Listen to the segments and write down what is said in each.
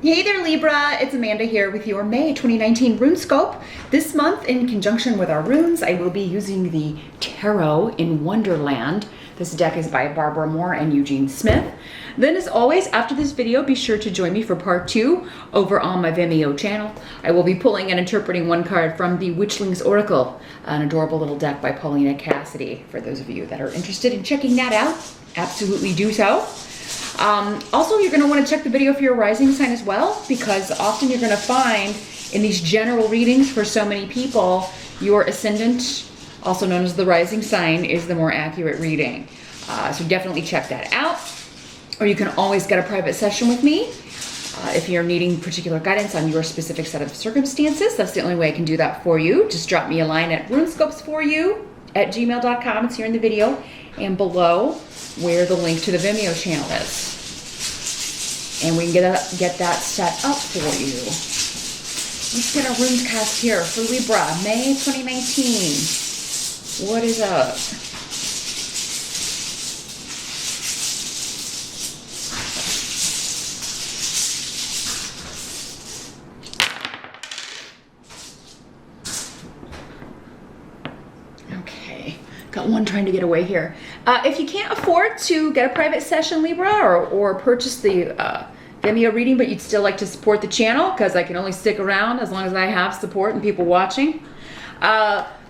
Hey there Libra, it's Amanda here with your May 2019 RuneScope. This month, in conjunction with our runes, I will be using the Tarot in Wonderland. This deck is by Barbara Moore and Eugene Smith. Then as always, after this video, be sure to join me for part 2 over on my Vimeo channel. I will be pulling and interpreting one card from the Witchling's Oracle, an adorable little deck by Paulina Cassidy. For those of you that are interested in checking that out, absolutely do so. Also, you're going to want to check the video for your rising sign as well, because often you're going to find in these general readings for so many people, your ascendant, also known as the rising sign, is the more accurate reading. So definitely check that out. Or you can always get a private session with me if you're needing particular guidance on your specific set of circumstances. That's the only way I can do that for you. Just drop me a line at runescopesforyou@gmail.com. It's here in the video and below where the link to the Vimeo channel is. And we can get that set up for you. Let's get a runes cast here for Libra, May 2019. What is up? Got one trying to get away here. If you can't afford to get a private session, Libra, or purchase the Vimeo reading, but you'd still like to support the channel, because I can only stick around as long as I have support and people watching,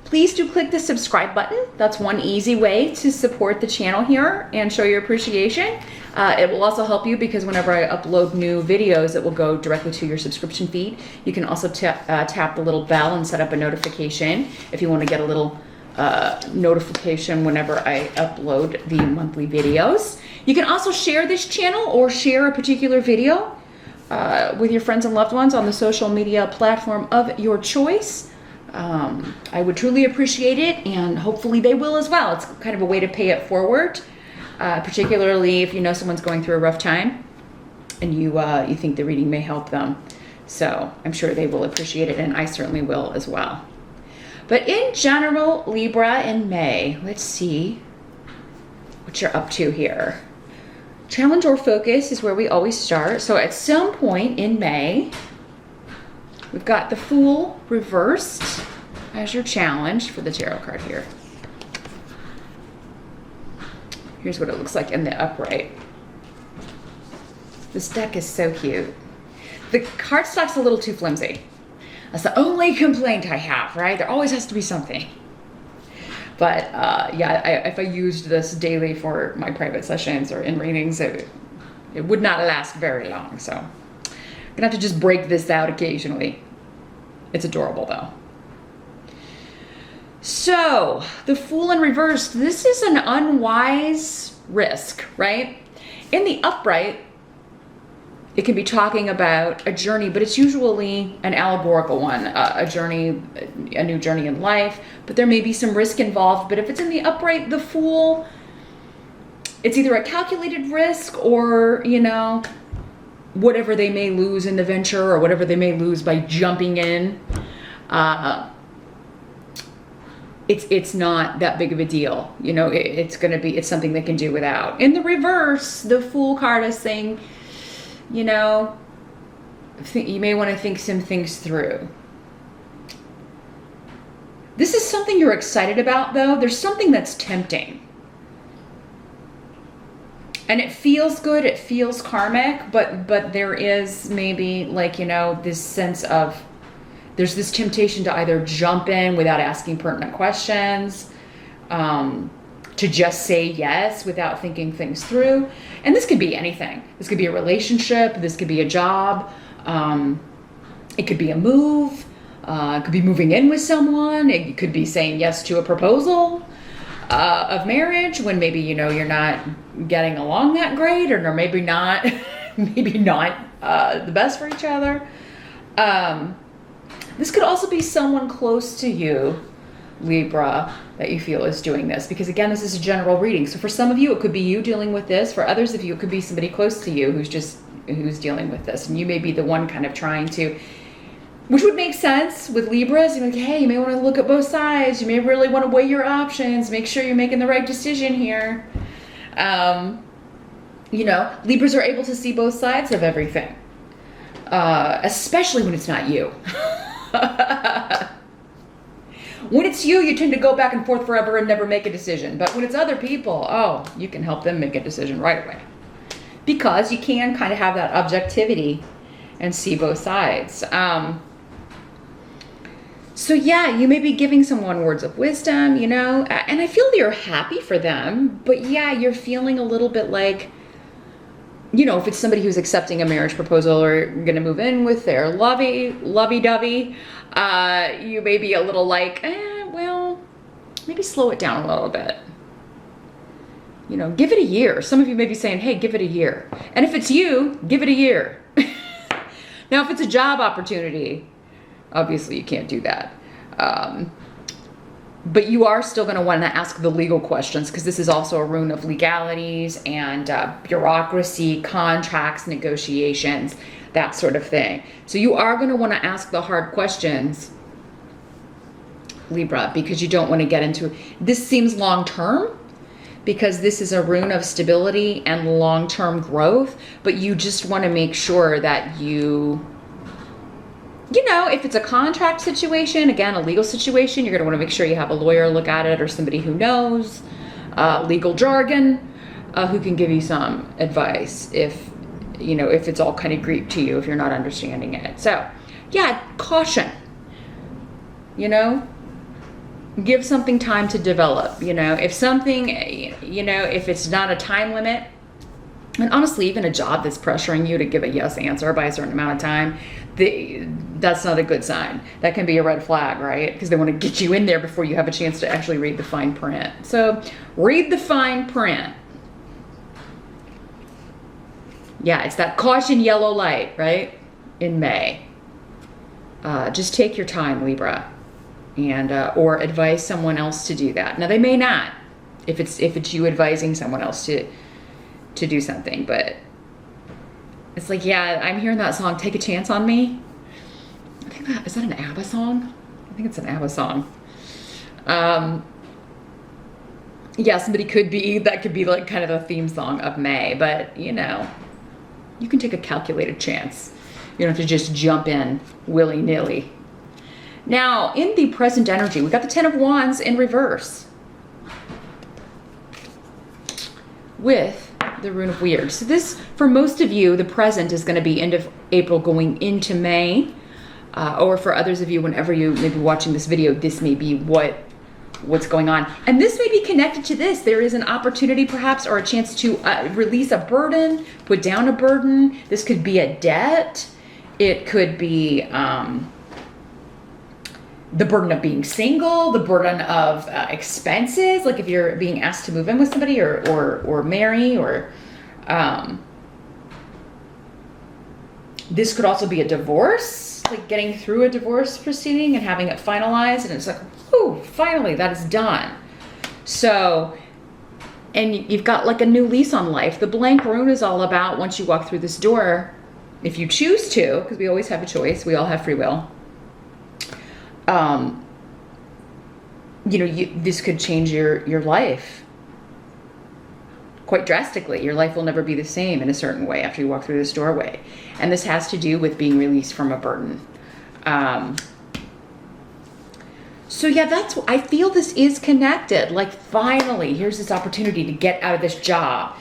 please do click the subscribe button. That's one easy way to support the channel here and show your appreciation. It will also help you because whenever I upload new videos, it will go directly to your subscription feed. You can also tap the little bell and set up a notification if you want to get a little notification whenever I upload the monthly videos. You can also share this channel or share a particular video with your friends and loved ones on the social media platform of your choice. I would truly appreciate it, and hopefully they will as well. It's kind of a way to pay it forward, particularly if you know someone's going through a rough time and you think the reading may help them. So I'm sure they will appreciate it, and I certainly will as well. But in general, Libra in May, let's see what you're up to here. Challenge or focus is where we always start. So at some point in May, we've got the Fool reversed as your challenge for the tarot card here. Here's what it looks like in the upright. This deck is so cute. The cardstock's a little too flimsy. That's the only complaint I have, right? There always has to be something. But yeah, if I used this daily for my private sessions or in readings, it would not last very long. So I'm gonna have to just break this out occasionally. It's adorable though. So the Fool in reverse, this is an unwise risk, right? In the upright, it can be talking about a journey, but it's usually an allegorical one, a journey, a new journey in life, but there may be some risk involved. But if it's in the upright, the Fool, it's either a calculated risk or, you know, whatever they may lose in the venture or whatever they may lose by jumping in. It's not that big of a deal. You know, it's something they can do without. In the reverse, the Fool card is saying, you know, you may want to think some things through. This is something you're excited about, though. There's something that's tempting. And it feels good, it feels karmic, but there is maybe, like, you know, this sense of, there's this temptation to either jump in without asking pertinent questions, to just say yes without thinking things through. And this could be anything. This could be a relationship. This could be a job. It could be a move. It could be moving in with someone. It could be saying yes to a proposal of marriage when maybe, you know, you're not getting along that great, or maybe not, the best for each other. This could also be someone close to you, Libra, that you feel is doing this, because again, this is a general reading. So for some of you, it could be you dealing with this. For others of you, it could be somebody close to you who's dealing with this, and you may be the one kind of trying to, which would make sense with Libras. You're like, hey, you may want to look at both sides. You may really want to weigh your options. Make sure you're making the right decision here. You know, Libras are able to see both sides of everything. especially when it's not you. When it's you, you tend to go back and forth forever and never make a decision. But when it's other people, oh, you can help them make a decision right away. Because you can kind of have that objectivity and see both sides. So yeah, you may be giving someone words of wisdom, you know, and I feel you're happy for them, but yeah, you're feeling a little bit like, you know, if it's somebody who's accepting a marriage proposal or going to move in with their lovey-dovey, you may be a little like, well, maybe slow it down a little bit. You know, give it a year. Some of you may be saying, hey, give it a year. And if it's you, give it a year. Now, if it's a job opportunity, obviously you can't do that. But you are still going to want to ask the legal questions, because this is also a rune of legalities and bureaucracy, contracts, negotiations, that sort of thing. So you are going to want to ask the hard questions, Libra, because you don't want to get into, this seems long-term, because this is a rune of stability and long-term growth, but you just want to make sure that you know, if it's a contract situation, again, a legal situation, you're going to want to make sure you have a lawyer look at it, or somebody who knows legal jargon, who can give you some advice if, you know, if it's all kind of Greek to you, if you're not understanding it. So yeah, caution, you know, give something time to develop, you know, if something, you know, if it's not a time limit, and honestly, even a job that's pressuring you to give a yes answer by a certain amount of time, that's not a good sign. That can be a red flag, right? Because they want to get you in there before you have a chance to actually read the fine print. So read the fine print. Yeah, it's that caution yellow light, right? In May. Just take your time, Libra, and or advise someone else to do that. Now, they may not, if it's you advising someone else to do something, but it's like, yeah, I'm hearing that song, Take a Chance on Me. I think is that an ABBA song? I think it's an ABBA song. Yeah, that could be like kind of a theme song of May, but you know, you can take a calculated chance. You don't have to just jump in willy-nilly. Now, in the present energy, we got the 10 of Wands in reverse with the rune of weird. So this, for most of you, the present is going to be end of April going into May, or for others of you, whenever you may be watching this video, this may be what's going on. And this may be connected to this. There is an opportunity perhaps, or a chance to release a burden, put down a burden. This could be a debt. It could be the burden of being single, the burden of expenses, like if you're being asked to move in with somebody or marry, or this could also be a divorce, like getting through a divorce proceeding and having it finalized, and it's like, whoo, finally that is done. So, and you've got like a new lease on life. The blank rune is all about, once you walk through this door, if you choose to, because we always have a choice, we all have free will, you know, this could change your life quite drastically. Your life will never be the same in a certain way after you walk through this doorway. And this has to do with being released from a burden. So yeah, I feel this is connected. Like, finally, here's this opportunity to get out of this job.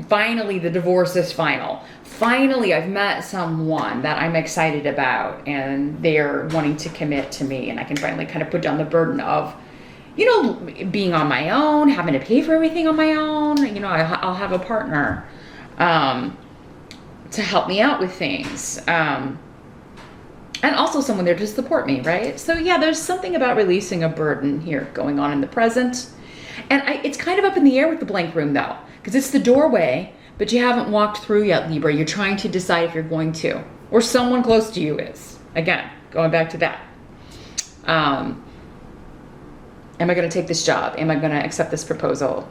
Finally, the divorce is final. Finally, I've met someone that I'm excited about, and they're wanting to commit to me, and I can finally kind of put down the burden of, you know, being on my own, having to pay for everything on my own. You know, I'll have a partner to help me out with things. And also someone there to support me, right? So yeah, there's something about releasing a burden here going on in the present. And it's kind of up in the air with the blank room though, because it's the doorway, but you haven't walked through yet, Libra. You're trying to decide if you're going to, or someone close to you is. Again, going back to that. Am I going to take this job? Am I going to accept this proposal?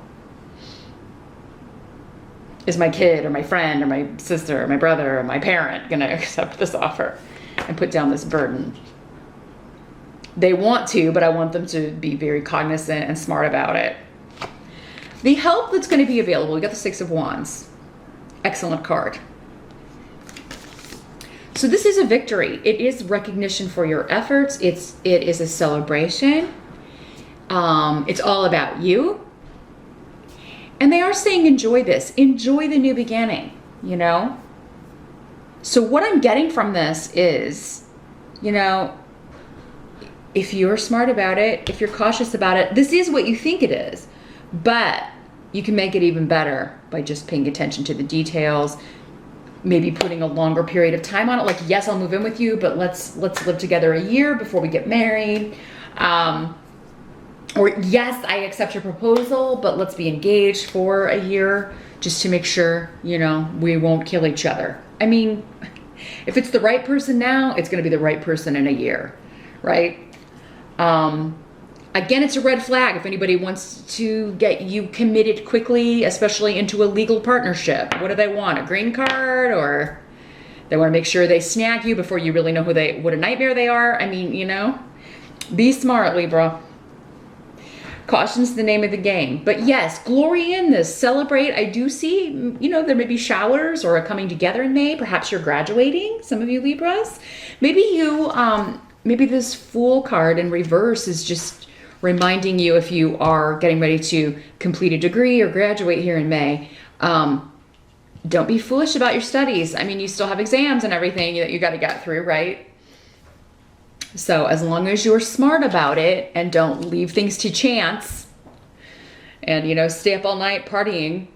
Is my kid or my friend or my sister or my brother or my parent going to accept this offer and put down this burden? They want to, but I want them to be very cognizant and smart about it. The help that's going to be available, we got the 6 of Wands. Excellent card. So this is a victory. It is recognition for your efforts. It is a celebration. It's all about you. And they are saying enjoy this. Enjoy the new beginning, you know? So what I'm getting from this is, you know, if you're smart about it, if you're cautious about it, this is what you think it is. But you can make it even better by just paying attention to the details, maybe putting a longer period of time on it. Like, yes, I'll move in with you, but let's live together a year before we get married. Or yes, I accept your proposal, but let's be engaged for a year just to make sure, you know, we won't kill each other. I mean, if it's the right person now, it's going to be the right person in a year, right? Again, it's a red flag if anybody wants to get you committed quickly, especially into a legal partnership. What do they want? A green card? Or they want to make sure they snag you before you really know what a nightmare they are? I mean, you know, be smart, Libra. Caution's the name of the game. But yes, glory in this. Celebrate. I do see, you know, there may be showers or a coming together in May. Perhaps you're graduating, some of you Libras. Maybe you, maybe this Fool card in reverse is just reminding you if you are getting ready to complete a degree or graduate here in May. Don't be foolish about your studies. I mean, you still have exams and everything that you got to get through, right? So as long as you're smart about it and don't leave things to chance and, you know, stay up all night partying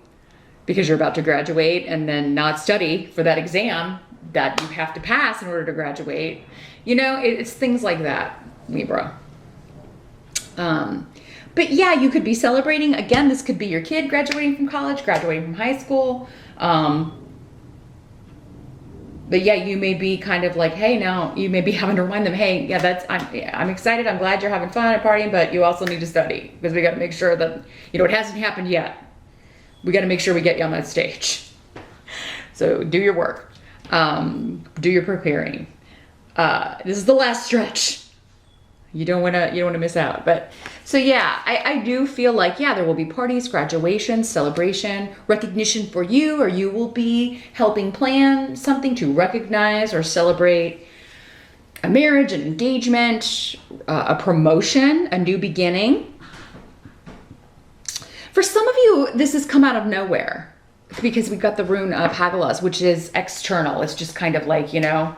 because you're about to graduate and then not study for that exam that you have to pass in order to graduate, you know, it's things like that, Libra. But yeah, you could be celebrating. Again, this could be your kid graduating from college, graduating from high school. But yeah, you may be kind of like, hey, now you may be having to remind them, hey, yeah, I'm excited. I'm glad you're having fun and partying, but you also need to study because we got to make sure that, you know, it hasn't happened yet. We got to make sure we get you on that stage. So do your work, do your preparing. This is the last stretch. You don't want to miss out. But so yeah, I do feel like, yeah, there will be parties, graduation, celebration, recognition for you, or you will be helping plan something to recognize or celebrate a marriage, an engagement, a promotion, a new beginning. For some of you, this has come out of nowhere because we've got the rune Pagalas, which is external. It's just kind of like, you know,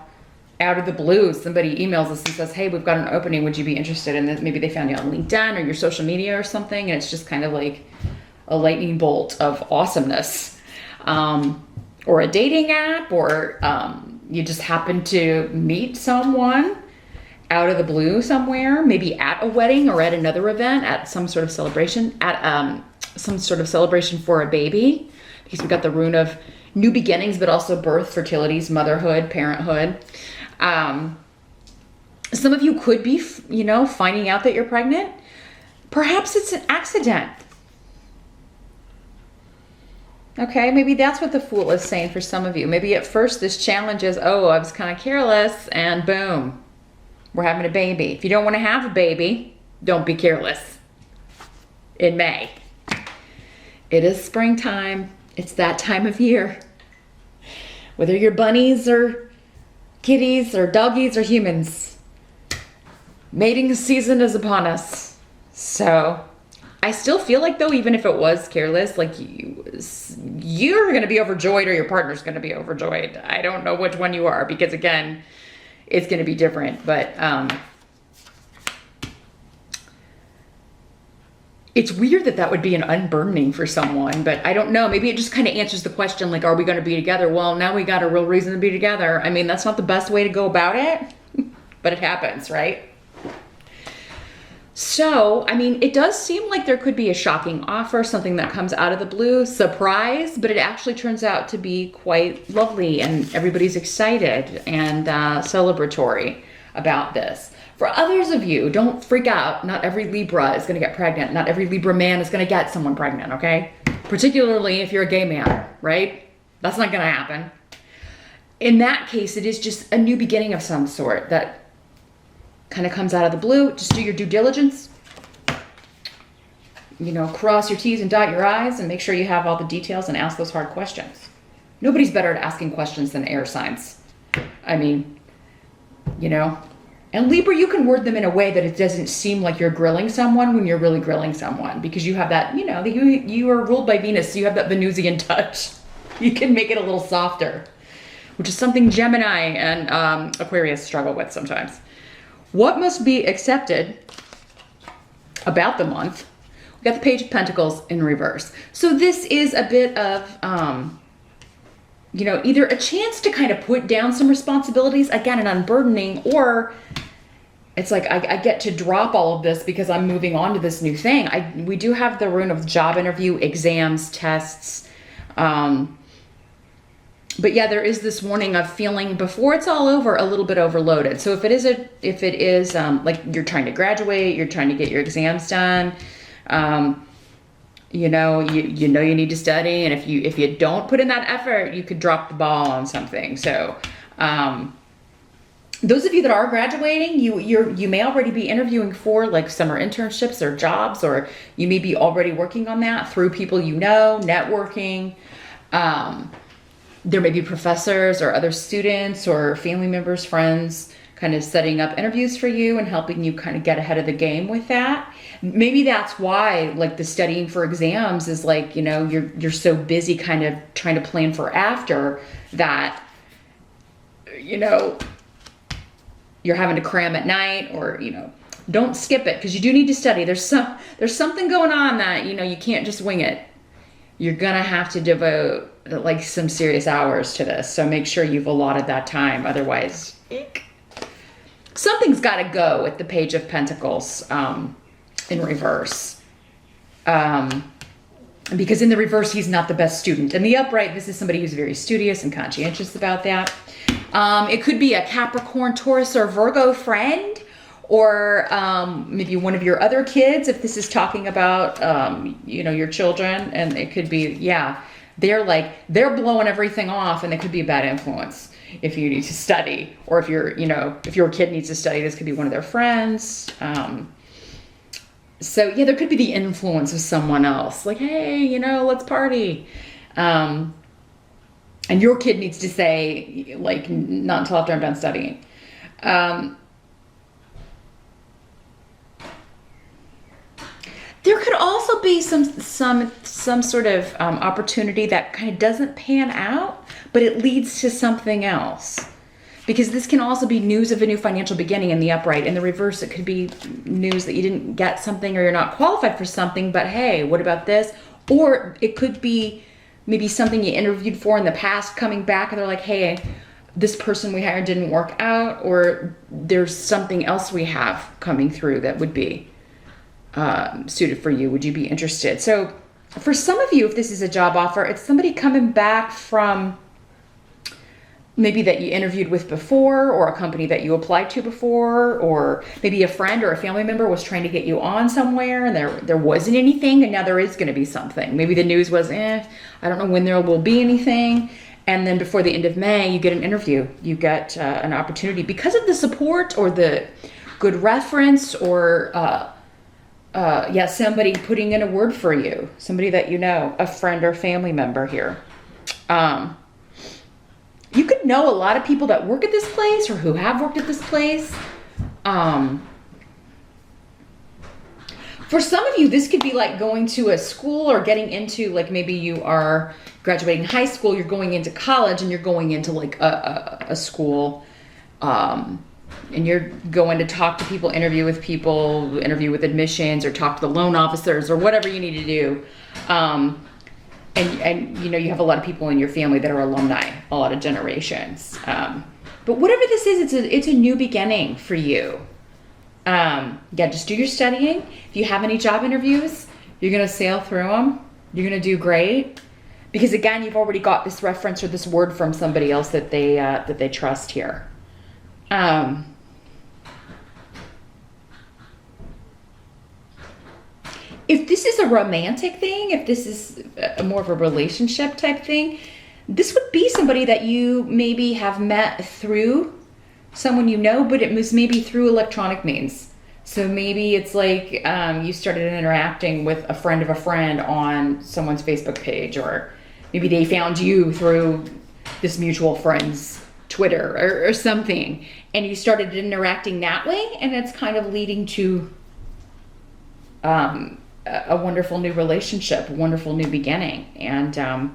out of the blue, somebody emails us and says, hey, we've got an opening. Would you be interested in this? Maybe they found you on LinkedIn or your social media or something. And it's just kind of like a lightning bolt of awesomeness. Or a dating app, or you just happen to meet someone out of the blue somewhere, maybe at a wedding or at another event, at some sort of celebration, for a baby, because we've got the rune of new beginnings, but also birth, fertilities, motherhood, parenthood. Some of you could be, you know, finding out that you're pregnant. Perhaps it's an accident. Okay, maybe that's what the Fool is saying for some of you. Maybe at first this challenge is, oh, I was kind of careless, and boom, we're having a baby. If you don't want to have a baby, don't be careless. In May. It is springtime. It's that time of year. Whether you're bunnies or kitties or doggies or humans, mating season is upon us. So I still feel like, though, even if it was careless, like you're going to be overjoyed or your partner's going to be overjoyed. I don't know which one you are because, again, it's going to be different. But it's weird that would be an unburdening for someone, but I don't know. Maybe it just kind of answers the question, like, are we going to be together? Well, now we got a real reason to be together. I mean, that's not the best way to go about it, but it happens, right? So, I mean, it does seem like there could be a shocking offer, something that comes out of the blue, surprise, but it actually turns out to be quite lovely and everybody's excited and celebratory about this. For others of you, don't freak out. Not every Libra is going to get pregnant. Not every Libra man is going to get someone pregnant, okay? Particularly if you're a gay man, right? That's not going to happen. In that case, it is just a new beginning of some sort that kind of comes out of the blue. Just do your due diligence. You know, cross your T's and dot your I's and make sure you have all the details and ask those hard questions. Nobody's better at asking questions than air signs. I mean, you know. And Libra, you can word them in a way that it doesn't seem like you're grilling someone when you're really grilling someone, because you have that, you know, you are ruled by Venus, so you have that Venusian touch. You can make it a little softer, which is something Gemini and Aquarius struggle with sometimes. What must be accepted about the month? We got the Page of Pentacles in reverse. So this is a bit of, you know, either a chance to kind of put down some responsibilities, again, an unburdening, or it's like I get to drop all of this because I'm moving on to this new thing. We do have the rune of job interview, exams, tests. But yeah, there is this warning of feeling before it's all over a little bit overloaded. So if it is like you're trying to graduate, you're trying to get your exams done, you know you need to study, and if you don't put in that effort, you could drop the ball on something. So those of you that are graduating, you may already be interviewing for like summer internships or jobs, or you may be already working on that through people you know, networking. There may be professors or other students or family members, friends, kind of setting up interviews for you and helping you kind of get ahead of the game with that. Maybe that's why like the studying for exams is like, you know, you're so busy kind of trying to plan for after that, you know, you're having to cram at night, or, you know, don't skip it because you do need to study. There's something going on that, you know, you can't just wing it. You're gonna have to devote like some serious hours to this. So make sure you've allotted that time. Otherwise, something's got to go with the Page of Pentacles in reverse. Because in the reverse, he's not the best student. In the upright, this is somebody who's very studious and conscientious about that. It could be a Capricorn, Taurus, or Virgo friend, or maybe one of your other kids, if this is talking about, you know, your children. And it could be, yeah, they're blowing everything off, and it could be a bad influence if you need to study, or if if your kid needs to study, this could be one of their friends. So yeah, there could be the influence of someone else, like, hey, you know, let's party. And your kid needs to say, like, not until after I'm done studying. There could also be some sort of opportunity that kind of doesn't pan out, but it leads to something else. Because this can also be news of a new financial beginning in the upright. In the reverse, it could be news that you didn't get something, or you're not qualified for something, but hey, what about this? Or it could be maybe something you interviewed for in the past coming back, and they're like, hey, this person we hired didn't work out, or there's something else we have coming through that would be suited for you. Would you be interested? So for some of you, if this is a job offer, it's somebody coming back from maybe that you interviewed with before, or a company that you applied to before, or maybe a friend or a family member was trying to get you on somewhere and there wasn't anything, and now there is going to be something. Maybe the news was, I don't know when there will be anything. And then before the end of May, you get an interview. You get an opportunity because of the support or the good reference, or somebody putting in a word for you, somebody that you know, a friend or family member here. You could know a lot of people that work at this place or who have worked at this place. For some of you, this could be like going to a school, or getting into, like, maybe you are graduating high school, you're going into college, and you're going into like a school, and you're going to talk to people, interview with admissions, or talk to the loan officers, or whatever you need to do. And you know, you have a lot of people in your family that are alumni, a lot of generations. But whatever this is, it's a new beginning for you. Just do your studying. If you have any job interviews, you're going to sail through them. You're going to do great. Because again, you've already got this reference or this word from somebody else that they trust here. If this is a romantic thing, if this is more of a relationship type thing, this would be somebody that you maybe have met through someone you know, but it was maybe through electronic means. So maybe it's like you started interacting with a friend of a friend on someone's Facebook page, or maybe they found you through this mutual friend's Twitter or something, and you started interacting that way, and it's kind of leading to a wonderful new relationship, a wonderful new beginning. And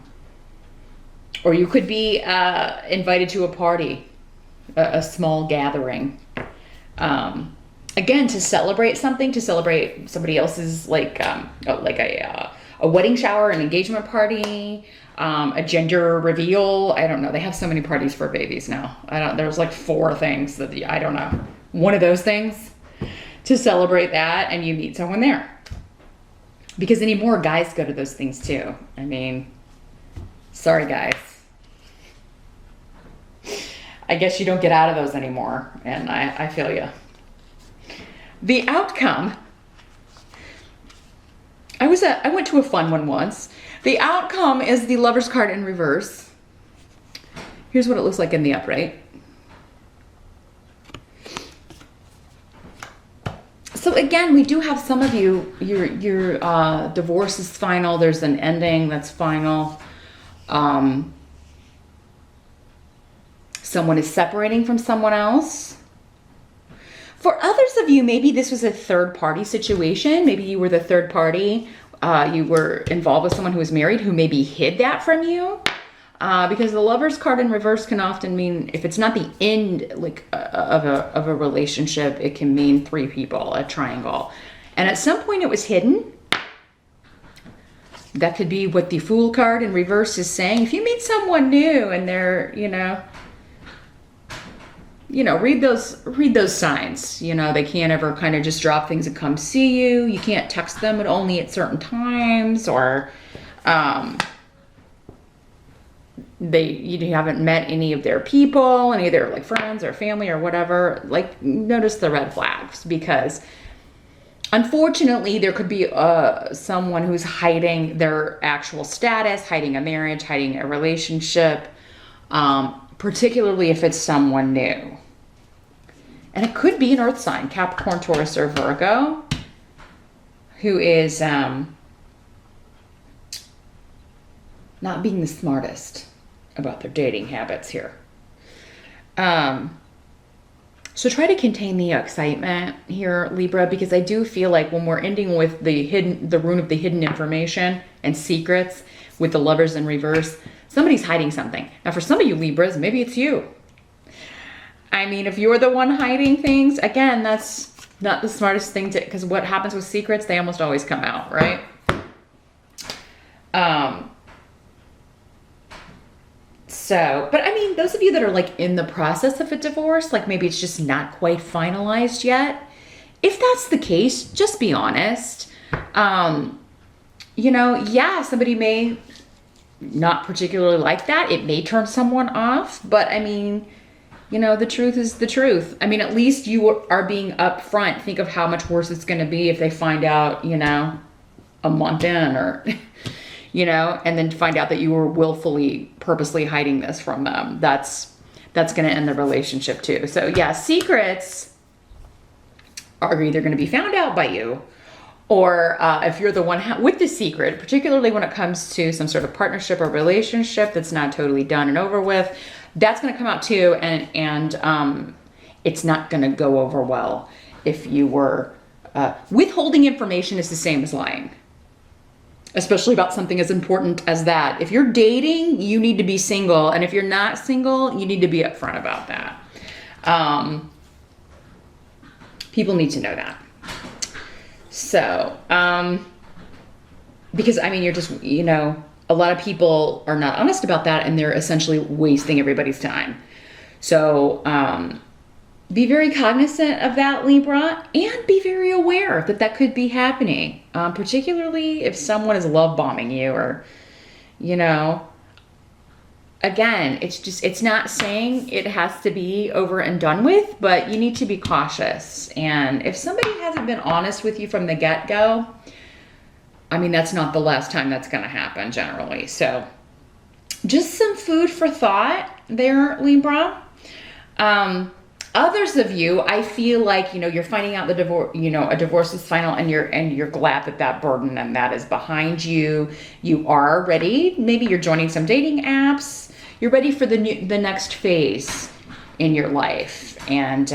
or you could be invited to a party, a small gathering, again, to celebrate something, to celebrate somebody else's, like a wedding shower, an engagement party, a gender reveal. I don't know. They have so many parties for babies now. There's like 4 things that I don't know. One of those things to celebrate that, and you meet someone there. Because anymore, guys go to those things too. I mean, sorry guys. I guess you don't get out of those anymore, and I feel you. The outcome. I went to a fun one once. The outcome is the Lover's card in reverse. Here's what it looks like in the upright. So again, we do have some of you, your divorce is final. There's an ending that's final. Someone is separating from someone else. For others of you, maybe this was a third party situation. Maybe you were the third party. You were involved with someone who was married who maybe hid that from you. Because the Lover's card in reverse can often mean, if it's not the end of a relationship, it can mean 3 people, a triangle. And at some point it was hidden. That could be what the Fool card in reverse is saying. If you meet someone new and they're, read those signs. They can't ever kind of just drop things and come see you. You can't text them only at certain times, or you haven't met any of their people, any of their like friends or family or whatever. Like, notice the red flags, because unfortunately there could be someone who's hiding their actual status, hiding a marriage, hiding a relationship, particularly if it's someone new. And it could be an earth sign, Capricorn, Taurus, or Virgo, who is not being the smartest about their dating habits here. So try to contain the excitement here, Libra, because I do feel like when we're ending with the rune of the hidden information and secrets with the Lovers in reverse, somebody's hiding something. Now, for some of you Libras, maybe it's you. I mean, if you're the one hiding things, again, that's not the smartest thing to, because what happens with secrets, they almost always come out, right? But I mean, those of you that are like in the process of a divorce, like maybe it's just not quite finalized yet. If that's the case, just be honest. Somebody may not particularly like that. It may turn someone off, but I mean, the truth is the truth. I mean, at least you are being upfront. Think of how much worse it's going to be if they find out, a month in, or, and then find out that you were willfully, purposely hiding this from them. That's going to end the relationship too. So yeah, secrets are either going to be found out by you, or if you're the one with the secret, particularly when it comes to some sort of partnership or relationship that's not totally done and over with, that's going to come out too, and it's not going to go over well if you were withholding information is the same as lying, especially about something as important as that. If you're dating, you need to be single, and if you're not single, you need to be upfront about that. People need to know that. So, because I mean, you're just, a lot of people are not honest about that, and they're essentially wasting everybody's time. So, be very cognizant of that, Libra, and be very aware that could be happening, particularly if someone is love bombing you, or, again, it's not saying it has to be over and done with, but you need to be cautious. And if somebody hasn't been honest with you from the get-go, I mean, that's not the last time that's going to happen generally. So just some food for thought there, Libra. Others of you, I feel like, you're finding out the divorce, a divorce is final, and you're glad that burden and that is behind you. You are ready. Maybe you're joining some dating apps. You're ready for the next phase in your life. And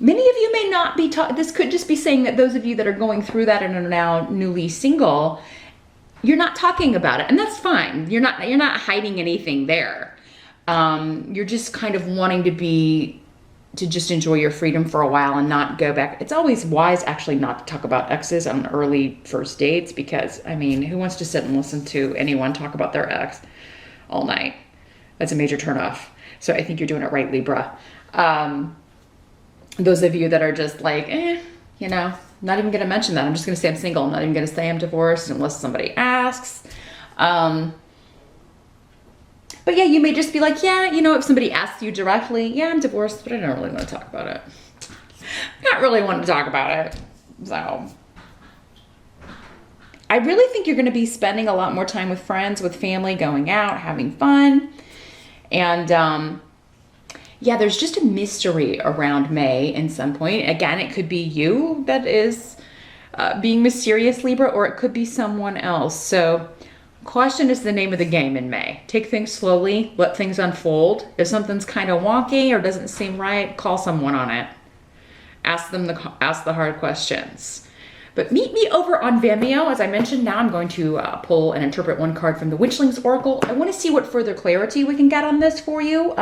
many of you may not be this could just be saying that those of you that are going through that and are now newly single, you're not talking about it, and that's fine. You're not hiding anything there. You're just kind of wanting to just enjoy your freedom for a while and not go back. It's always wise actually not to talk about exes on early first dates, because I mean, who wants to sit and listen to anyone talk about their ex all night? That's a major turnoff. So I think you're doing it right, Libra. Those of you that are just like, you know, not even going to mention that. I'm just going to say I'm single. I'm not even going to say I'm divorced unless somebody asks. But yeah, you may just be like, yeah, you know, if somebody asks you directly, yeah, I'm divorced, but I don't really want to talk about it. Not really want to talk about it. So I really think you're going to be spending a lot more time with friends, with family, going out, having fun. And yeah, there's just a mystery around May in some point. Again, it could be you that is being mysterious, Libra, or it could be someone else. So caution is the name of the game in May. Take things slowly, let things unfold. If something's kind of wonky or doesn't seem right, call someone on it. Ask the hard questions. But meet me over on Vimeo. As I mentioned, now I'm going to pull and interpret one card from the Witchlings Oracle. I want to see what further clarity we can get on this for you.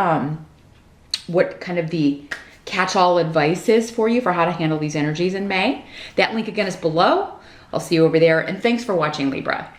What kind of the catch-all advice is for you for how to handle these energies in May. That link again is below. I'll see you over there. And thanks for watching, Libra.